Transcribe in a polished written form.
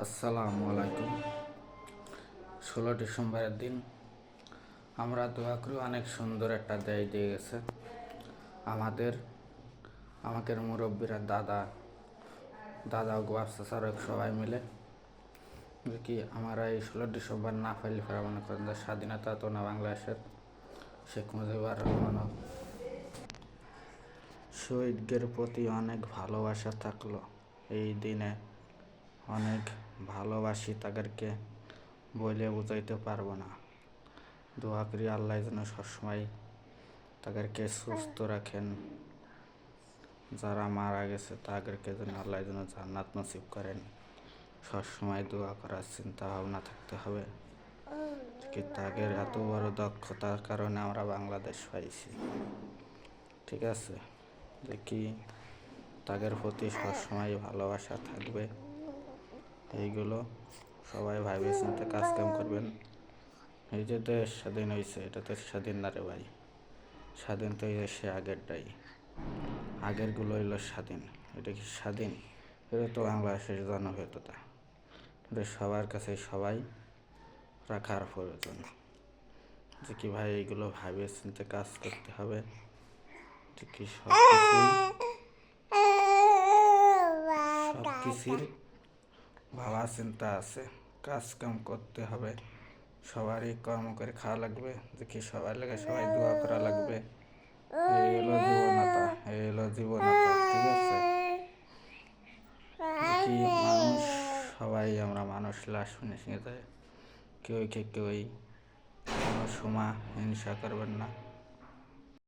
আসসালামু আলাইকুম। 16 ডিসেম্বরের দিন আমরা দোয়া করি অনেক সুন্দর একটা দেয় দিয়ে গেছে আমাদের মুরব্বীরা দাদা ও চাচার সবাই মিলে যে কি আমরা এই 16 ডিসেম্বর না পাইলে ফেরা মনে করেন যে স্বাধীনতা তো না বাংলাদেশের শেখ মুজিবুর রহমান শহীদদের প্রতি অনেক ভালোবাসা থাকলো। এই দিনে অনেক ভালোবাসি, তাদেরকে বলে বুঝাইতে পারবো না। দোয়া করি আল্লাহ যেন সবসময় তাদেরকে সুস্থ রাখেন। যারা মারা গেছে তাদেরকে যেন আল্লাহ যেন জান্নাত নসিব করেন। সবসময় দোয়া করার চিন্তা ভাবনা থাকতে হবে কি তাদের এত বড় দক্ষতার কারণে আমরা বাংলাদেশ পাইছি। ঠিক আছে, যে কি তাদের প্রতি সবসময় ভালোবাসা থাকবে। এইগুলো সবাই ভাবে চিন্তে কাজ কাম করবেন। এই যে দেশ স্বাধীন হয়েছে, এটা তো স্বাধীন না রে ভাই। স্বাধীন তো সে আগেরটাই, আগেরগুলো হইল স্বাধীন। এটা কি স্বাধীন? এটা তো বাংলাদেশের জনহিততা। এটা সবার কাছে সবাই রাখার প্রয়োজন। যে কি ভাই এইগুলো ভাবে চিন্তে কাজ করতে হবে। যে কি সবকিছুর ভাবা চিন্তা আছে, কাজ কাম করতে হবে। সবারই কর্ম করে খাওয়া লাগবে। দেখি সবার লাগে সবাই দোয়া করা লাগবে। এই হলো জীবনতা, এই হলো জীবনতা। ঠিক আছে, দেখি মানুষ সবাই আমরা মানুষ লাশ শুনে যায়। কেউই কোনো সময় হিংসা করবেন না।